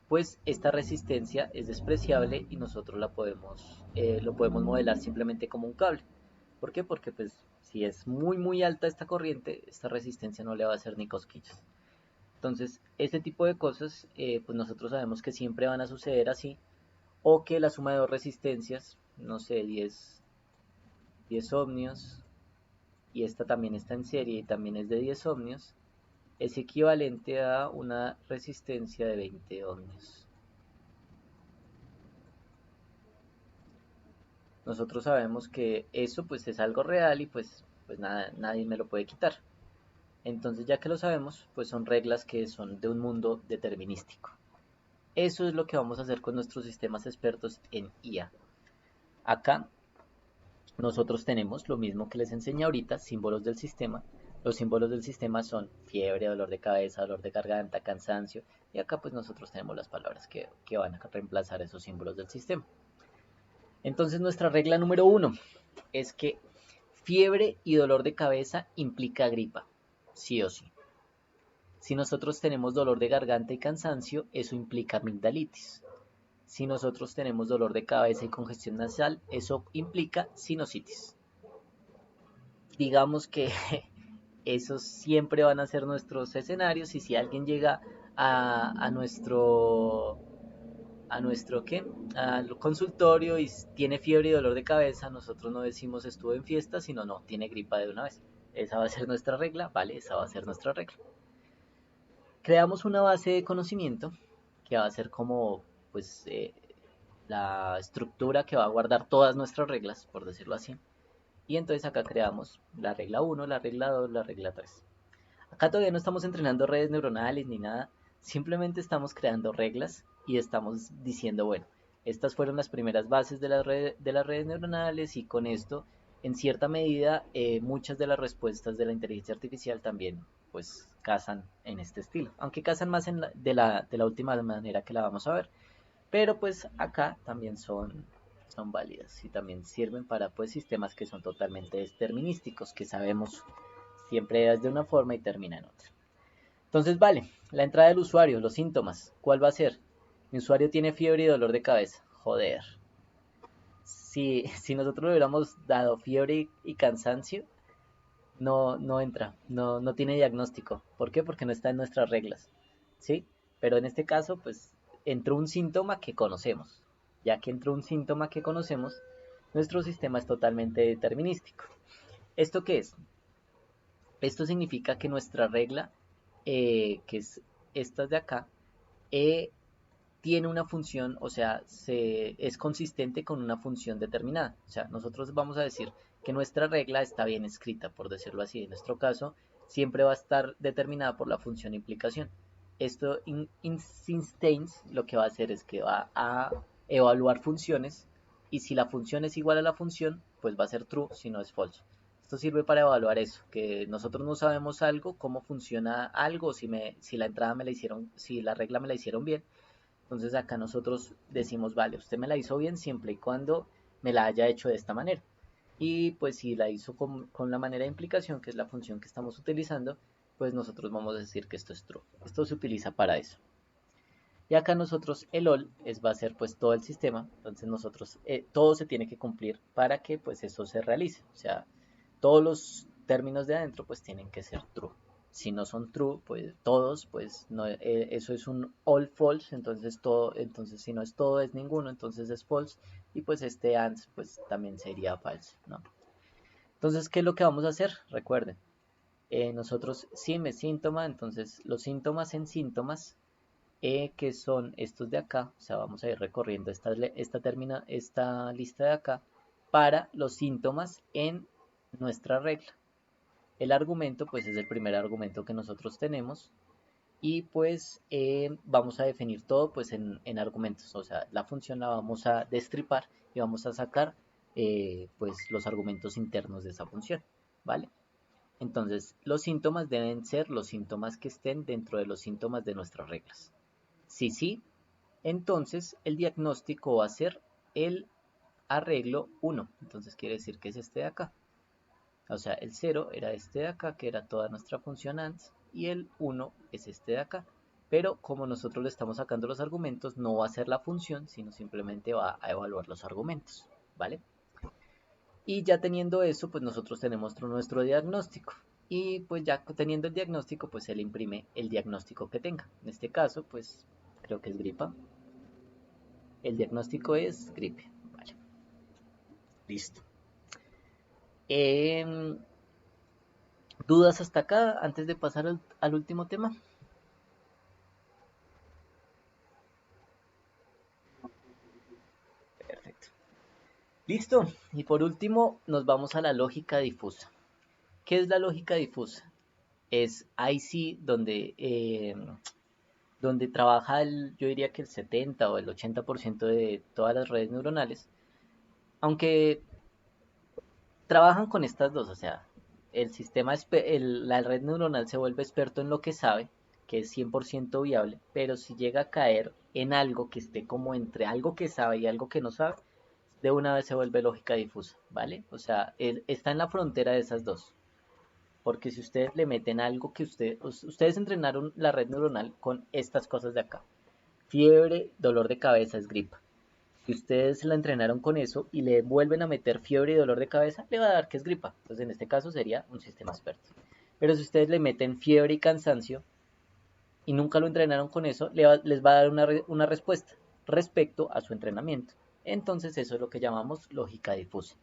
S1: pues esta resistencia es despreciable y nosotros lo podemos modelar simplemente como un cable. ¿Por qué? Porque pues si es muy alta esta corriente, esta resistencia no le va a hacer ni cosquillas. Entonces, este tipo de cosas, pues nosotros sabemos que siempre van a suceder así, o que la suma de dos resistencias, no sé, 10 ohmios, y esta también está en serie y también es de 10 ohmios, es equivalente a una resistencia de 20 ohmios. Nosotros sabemos que eso pues es algo real y pues nada, nadie me lo puede quitar. Entonces ya que lo sabemos, pues son reglas que son de un mundo determinístico. Eso es lo que vamos a hacer con nuestros sistemas expertos en IA. Acá nosotros tenemos lo mismo que les enseñé ahorita, símbolos del sistema. Los símbolos del sistema son fiebre, dolor de cabeza, dolor de garganta, cansancio. Y acá pues nosotros tenemos las palabras que van a reemplazar esos símbolos del sistema. Entonces nuestra regla número uno es que fiebre y dolor de cabeza implica gripa. sí o sí. Si nosotros tenemos dolor de garganta y cansancio, eso implica amigdalitis. Si nosotros tenemos dolor de cabeza y congestión nasal, eso implica sinusitis. Digamos que esos siempre van a ser nuestros escenarios y si alguien llega a nuestro ¿qué? Al consultorio y tiene fiebre y dolor de cabeza, nosotros no decimos estuvo en fiesta, sino no, tiene gripa de una vez. Esa va a ser nuestra regla, ¿vale? Esa va a ser nuestra regla. Creamos una base de conocimiento que va a ser como, pues, la estructura que va a guardar todas nuestras reglas, por decirlo así. Y entonces acá creamos la regla uno, la regla 2, la regla 3. Acá todavía no estamos entrenando redes neuronales ni nada, simplemente estamos creando reglas y estamos diciendo, bueno, estas fueron las primeras bases de las redes neuronales y con esto, en cierta medida, muchas de las respuestas de la inteligencia artificial también pues casan en este estilo, aunque casan más de la última manera que la vamos a ver, pero pues acá también son válidas y también sirven para pues sistemas que son totalmente determinísticos, que sabemos siempre es de una forma y termina en otra. Entonces, vale, la entrada del usuario, los síntomas, ¿cuál va a ser? Mi usuario tiene fiebre y dolor de cabeza. Joder. Si nosotros le hubiéramos dado fiebre y cansancio, no entra, no tiene diagnóstico. ¿Por qué? Porque no está en nuestras reglas. ¿Sí? Pero en este caso, pues, entró un síntoma que conocemos. Ya que entró un síntoma que conocemos, nuestro sistema es totalmente determinístico. ¿Esto qué es? Esto significa que nuestra regla, que es esta de acá, eh, tiene una función, o sea, es consistente con una función determinada. O sea, nosotros vamos a decir que nuestra regla está bien escrita, por decirlo así. En nuestro caso, siempre va a estar determinada por la función implicación. Esto, instance, lo que va a hacer es que va a evaluar funciones y si la función es igual a la función, pues va a ser true, si no es false. Esto sirve para evaluar eso, que nosotros no sabemos algo, cómo funciona algo, si la entrada me la hicieron, si la regla me la hicieron bien. Entonces acá nosotros decimos, vale, usted me la hizo bien siempre y cuando me la haya hecho de esta manera. Y pues si la hizo con la manera de implicación, que es la función que estamos utilizando, pues nosotros vamos a decir que esto es true. Esto se utiliza para eso. Y acá nosotros el all va a ser pues todo el sistema, entonces nosotros todo se tiene que cumplir para que pues eso se realice. O sea, todos los términos de adentro pues tienen que ser true. Si no son true, pues todos, pues no, eso es un all false, entonces todo, entonces si no es todo es ninguno, entonces es false y pues este and pues también sería false, ¿no? Entonces, ¿qué es lo que vamos a hacer? Recuerden, nosotros síntoma, entonces los síntomas en síntomas que son estos de acá, o sea, vamos a ir recorriendo esta lista de acá para los síntomas en nuestra regla. El argumento, pues es el primer argumento que nosotros tenemos y pues vamos a definir todo pues en argumentos, o sea, la función la vamos a destripar y vamos a sacar pues los argumentos internos de esa función, ¿vale? Entonces, los síntomas deben ser los síntomas que estén dentro de los síntomas de nuestras reglas. Si sí, entonces el diagnóstico va a ser el arreglo 1. Entonces quiere decir que es este de acá. O sea, el 0 era este de acá, que era toda nuestra función AND, y el 1 es este de acá. Pero como nosotros le estamos sacando los argumentos, no va a ser la función, sino simplemente va a evaluar los argumentos, ¿vale? Y ya teniendo eso, pues nosotros tenemos nuestro diagnóstico. Y pues ya teniendo el diagnóstico, pues él imprime el diagnóstico que tenga. En este caso, pues creo que es gripa. El diagnóstico es gripe. Vale, listo. Em, ¿Dudas hasta acá antes de pasar al último tema? Perfecto. Listo. Y por último, nos vamos a la lógica difusa. ¿Qué es la lógica difusa? Es ahí sí donde trabaja yo diría que el 70 o el 80% de todas las redes neuronales, aunque trabajan con estas dos, o sea, la red neuronal se vuelve experto en lo que sabe, que es 100% viable, pero si llega a caer en algo que esté como entre algo que sabe y algo que no sabe, de una vez se vuelve lógica difusa, ¿vale? O sea, él está en la frontera de esas dos. porque si ustedes le meten algo que ustedes entrenaron la red neuronal con estas cosas de acá, fiebre, dolor de cabeza es gripa. Si ustedes la entrenaron con eso y le vuelven a meter fiebre y dolor de cabeza, le va a dar que es gripa. Entonces en este caso sería un sistema experto. Pero si ustedes le meten fiebre y cansancio y nunca lo entrenaron con eso, les va a dar una respuesta respecto a su entrenamiento. Entonces eso es lo que llamamos lógica difusa.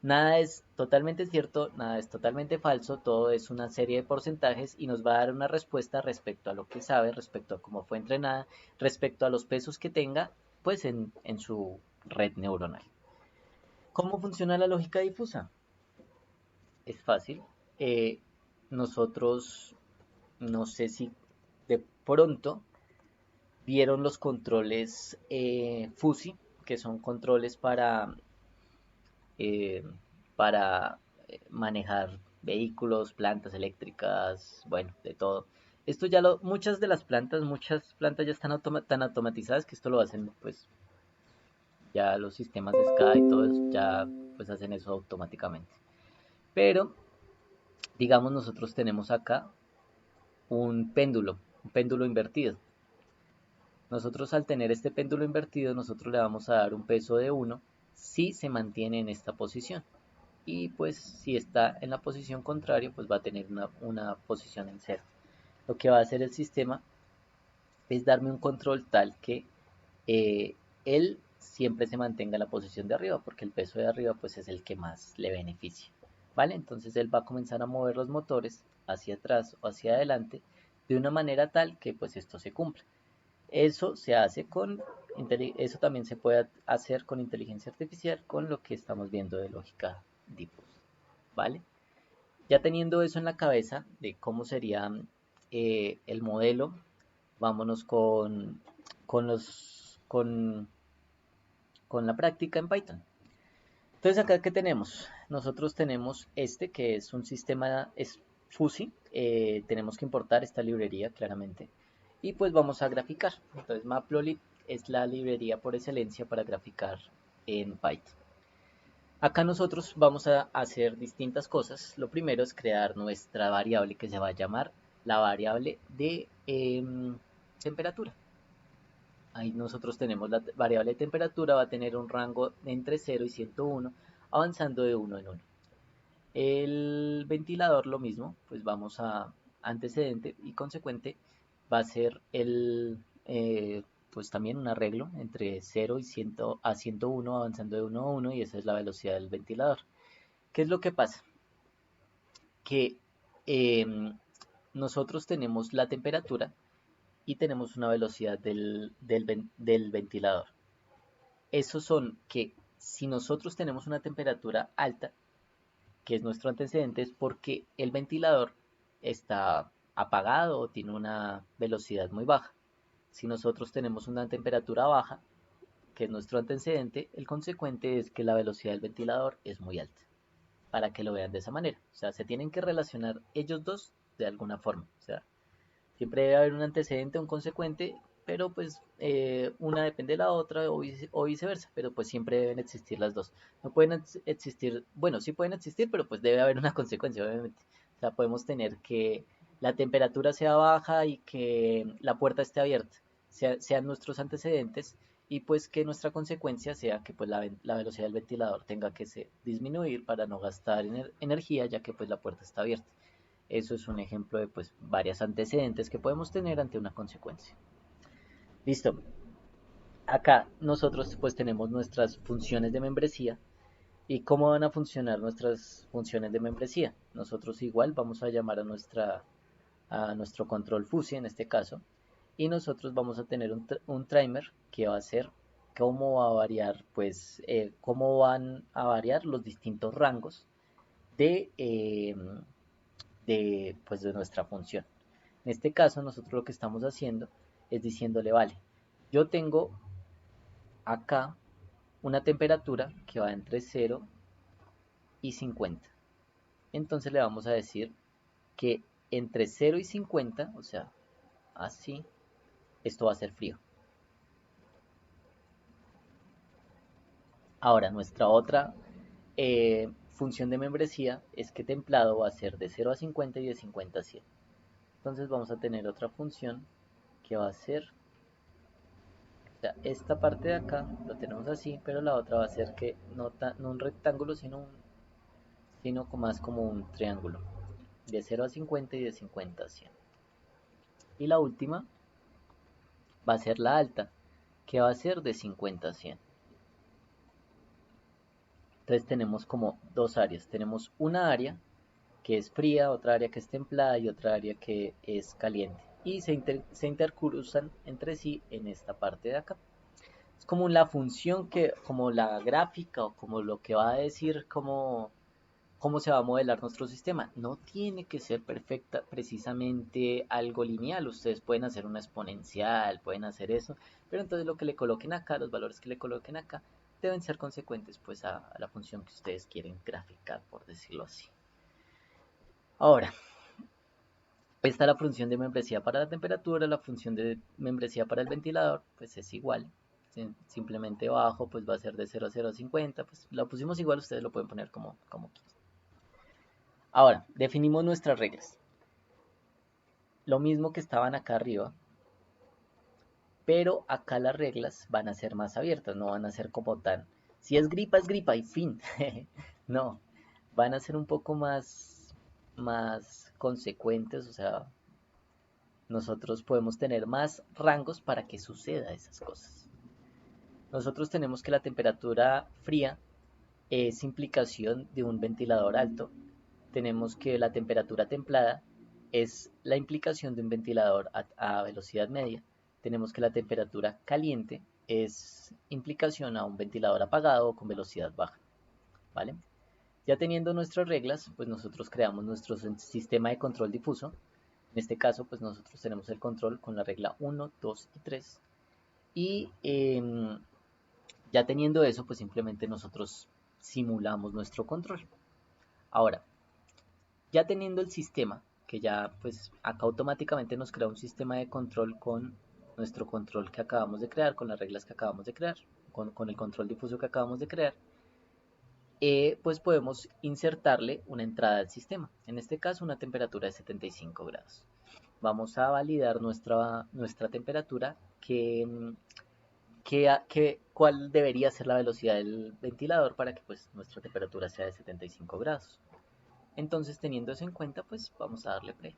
S1: Nada es totalmente cierto, nada es totalmente falso, todo es una serie de porcentajes y nos va a dar una respuesta respecto a lo que sabe, respecto a cómo fue entrenada, respecto a los pesos que tenga, pues en su red neuronal. ¿Cómo funciona la lógica difusa? Es fácil. Eh, nosotros, no sé si de pronto vieron los controles FUSI, que son controles eh, para manejar vehículos, plantas eléctricas, bueno, de todo. Esto ya muchas plantas ya están tan automatizadas que esto lo hacen, pues ya los sistemas de SCADA y todo eso, ya pues hacen eso automáticamente. Pero, digamos, nosotros tenemos acá un péndulo invertido. Nosotros al tener este péndulo invertido, nosotros le vamos a dar un peso de 1 si se mantiene en esta posición. Y pues si está en la posición contraria, pues va a tener una posición en cero. Lo que va a hacer el sistema es darme un control tal que eh, él siempre se mantenga en la posición de arriba, porque el peso de arriba pues es el que más le beneficia. ¿Vale? Entonces él va a comenzar a mover los motores hacia atrás o hacia adelante de una manera tal que pues esto se cumpla. Eso se hace eso también se puede hacer con inteligencia artificial con lo que estamos viendo de lógica difusa, ¿vale? Ya teniendo eso en la cabeza de cómo sería el modelo, vámonos con con la práctica en Python. Entonces acá ¿qué tenemos? Nosotros tenemos este que es un sistema, es FUSI, tenemos que importar esta librería claramente y pues vamos a graficar. Entonces Matplotlib es la librería por excelencia para graficar en Python. Acá nosotros vamos a hacer distintas cosas. Lo primero es crear nuestra variable que se va a llamar la variable de temperatura. Ahí nosotros tenemos la variable de temperatura, va a tener un rango entre 0 y 101, avanzando de 1 en 1. El ventilador lo mismo, pues vamos a antecedente y consecuente, va a ser pues también un arreglo entre 0 y 100 a 101, avanzando de 1 a 1, y esa es la velocidad del ventilador. ¿Qué es lo que pasa? Que nosotros tenemos la temperatura y tenemos una velocidad del ventilador. Esos son que si nosotros tenemos una temperatura alta, que es nuestro antecedente, es porque el ventilador está apagado o tiene una velocidad muy baja. Si nosotros tenemos una temperatura baja, que es nuestro antecedente, el consecuente es que la velocidad del ventilador es muy alta, para que lo vean de esa manera. O sea, se tienen que relacionar ellos dos de alguna forma. O sea, siempre debe haber un antecedente, un consecuente, pero pues una depende de la otra o viceversa, pero pues siempre deben existir las dos. No pueden existir, bueno, sí pueden existir, pero pues debe haber una consecuencia, obviamente. O sea, podemos tener que la temperatura sea baja y que la puerta esté abierta, sean nuestros antecedentes, y pues que nuestra consecuencia sea que pues la velocidad del ventilador tenga que disminuir para no gastar energía, ya que pues la puerta está abierta. Eso es un ejemplo de pues varias antecedentes que podemos tener ante una consecuencia. Listo. Acá nosotros pues tenemos nuestras funciones de membresía. ¿Y cómo van a funcionar nuestras funciones de membresía? Nosotros igual vamos a llamar a nuestro control FUSI en este caso, y nosotros vamos a tener un timer que va a ser cómo va a variar, pues cómo van a variar los distintos rangos de, pues, de nuestra función. En este caso, nosotros lo que estamos haciendo es diciéndole, vale, yo tengo acá una temperatura que va entre 0 y 50. Entonces le vamos a decir que entre 0 y 50, o sea, así, esto va a ser frío. Ahora, nuestra otra función de membresía es que templado va a ser de 0 a 50 y de 50 a 100. Entonces vamos a tener otra función que va a ser, o sea, esta parte de acá lo tenemos así, pero la otra va a ser que no un rectángulo, sino más como un triángulo, de 0 a 50 y de 50 a 100. Y la última va a ser la alta, que va a ser de 50 a 100. Entonces tenemos como dos áreas. Tenemos una área que es fría, otra área que es templada y otra área que es caliente. Y se intercruzan entre sí en esta parte de acá. Es como la función que, como la gráfica o como lo que va a decir cómo se va a modelar nuestro sistema. No tiene que ser perfecta, precisamente algo lineal. Ustedes pueden hacer una exponencial, pueden hacer eso, pero entonces lo que le coloquen acá, los valores que le coloquen acá, deben ser consecuentes pues a la función que ustedes quieren graficar, por decirlo así. Ahora, esta es la función de membresía para la temperatura, la función de membresía para el ventilador, pues es igual. Simplemente bajo, pues va a ser de 0 a 0 a 50, pues lo pusimos igual, ustedes lo pueden poner como quieran. Ahora, definimos nuestras reglas. Lo mismo que estaban acá arriba, pero acá las reglas van a ser más abiertas, no van a ser como tan, si es gripa y fin. No, van a ser un poco más consecuentes, o sea, nosotros podemos tener más rangos para que suceda esas cosas. Nosotros tenemos que la temperatura fría es implicación de un ventilador alto. Tenemos que la temperatura templada es la implicación de un ventilador a velocidad media. Tenemos que la temperatura caliente es implicación a un ventilador apagado o con velocidad baja, ¿vale? Ya teniendo nuestras reglas, pues nosotros creamos nuestro sistema de control difuso. En este caso, pues nosotros tenemos el control con la regla 1, 2 y 3. Y ya teniendo eso, pues simplemente nosotros simulamos nuestro control. Ahora, ya teniendo el sistema, que ya pues acá automáticamente nos crea un sistema de control con nuestro control que acabamos de crear, con las reglas que acabamos de crear, con el control difuso que acabamos de crear, pues podemos insertarle una entrada al sistema. En este caso una temperatura de 75 grados. Vamos a validar nuestra temperatura cuál debería ser la velocidad del ventilador para que pues nuestra temperatura sea de 75 grados. Entonces, teniendo eso en cuenta, pues vamos a darle play.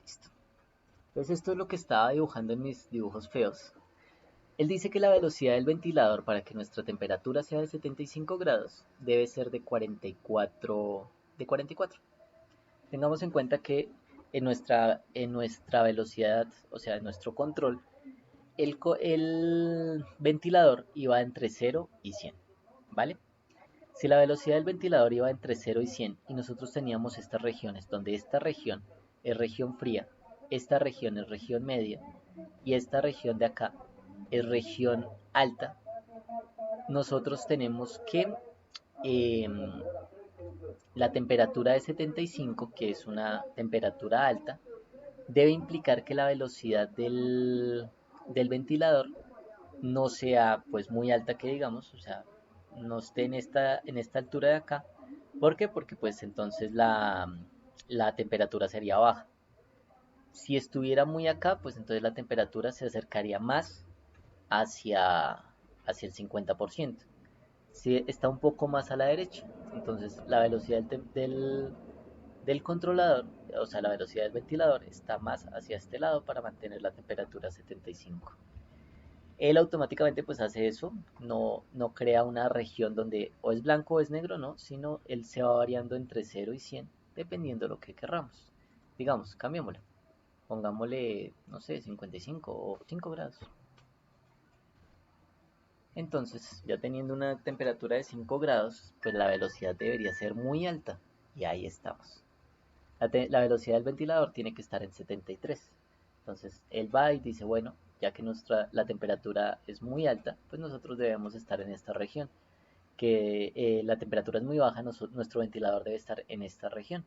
S1: Listo. Entonces, esto es lo que estaba dibujando en mis dibujos feos. Él dice que la velocidad del ventilador para que nuestra temperatura sea de 75 grados debe ser de 44. Tengamos en cuenta que en nuestra velocidad, o sea, en nuestro control, el ventilador iba entre 0 y 100, ¿vale? Si la velocidad del ventilador iba entre 0 y 100 y nosotros teníamos estas regiones, donde esta región es región fría, esta región es región media y esta región de acá es región alta, nosotros tenemos que eh, la temperatura de 75, que es una temperatura alta, debe implicar que la velocidad del ventilador no sea pues muy alta que digamos, o sea, no esté en esta altura de acá. ¿Por qué? Porque pues entonces la temperatura sería baja. Si estuviera muy acá, pues entonces la temperatura se acercaría más hacia, hacia el 50%. Si está un poco más a la derecha, entonces la velocidad del controlador, o sea, la velocidad del ventilador está más hacia este lado para mantener la temperatura 75. Él automáticamente pues hace eso, no crea una región donde o es blanco o es negro, no, sino él se va variando entre 0 y 100 dependiendo de lo que querramos. Digamos, cambiémoslo, pongámosle, no sé, 55 o 5 grados. Entonces, ya teniendo una temperatura de 5 grados, pues la velocidad debería ser muy alta. Y ahí estamos. La velocidad del ventilador tiene que estar en 73. Entonces, él va y dice, bueno, ya que la temperatura es muy alta, pues nosotros debemos estar en esta región. Que la temperatura es muy baja, nuestro ventilador debe estar en esta región.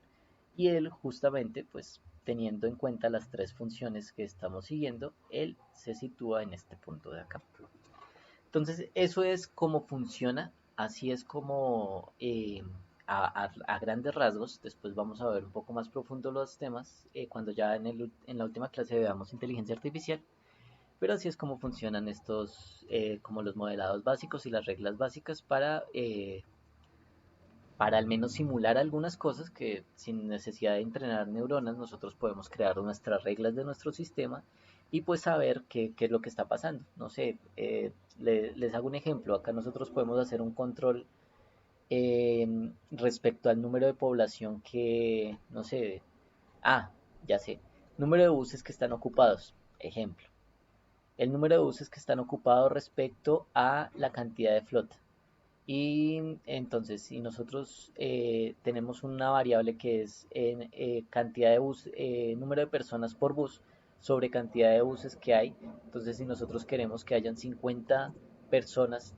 S1: y él justamente pues teniendo en cuenta las tres funciones que estamos siguiendo, él se sitúa en este punto de acá. Entonces, eso es cómo funciona, así es como a grandes rasgos, después vamos a ver un poco más profundo los temas, cuando ya en la última clase veamos inteligencia artificial, pero así es como funcionan estos, como los modelados básicos y las reglas básicas para al menos simular algunas cosas que sin necesidad de entrenar neuronas nosotros podemos crear nuestras reglas de nuestro sistema y pues saber qué es lo que está pasando. No sé, les hago un ejemplo. Acá nosotros podemos hacer un control respecto al número de población que, no sé, ya sé, número de buses que están ocupados, ejemplo. El número de buses que están ocupados respecto a la cantidad de flota. Y entonces, si nosotros tenemos una variable que es en cantidad de bus, número de personas por bus sobre cantidad de buses que hay, entonces si nosotros queremos que hayan 50 personas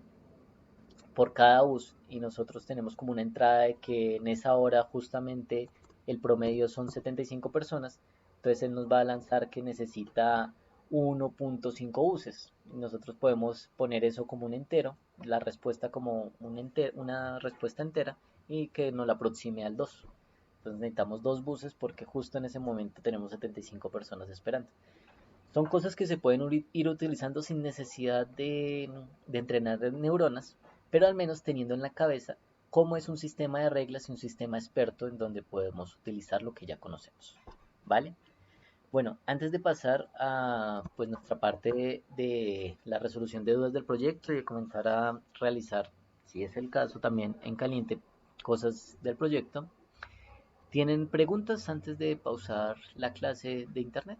S1: por cada bus y nosotros tenemos como una entrada de que en esa hora justamente el promedio son 75 personas, entonces él nos va a lanzar que necesita 1.5 buses. Nosotros podemos poner eso como un entero, la respuesta como una respuesta entera y que nos la aproxime al 2. Entonces necesitamos dos buses porque justo en ese momento tenemos 75 personas esperando. Son cosas que se pueden ir utilizando sin necesidad de entrenar neuronas, pero al menos teniendo en la cabeza cómo es un sistema de reglas y un sistema experto en donde podemos utilizar lo que ya conocemos. ¿Vale? Bueno, antes de pasar a pues, nuestra parte de la resolución de dudas del proyecto y de comenzar a realizar, si es el caso, también en caliente cosas del proyecto, ¿tienen preguntas antes de pausar la clase de internet?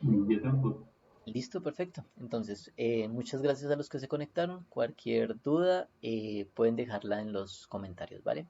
S2: Yo tampoco.
S1: Listo, perfecto. Entonces, muchas gracias a los que se conectaron. Cualquier duda pueden dejarla en los comentarios, ¿vale?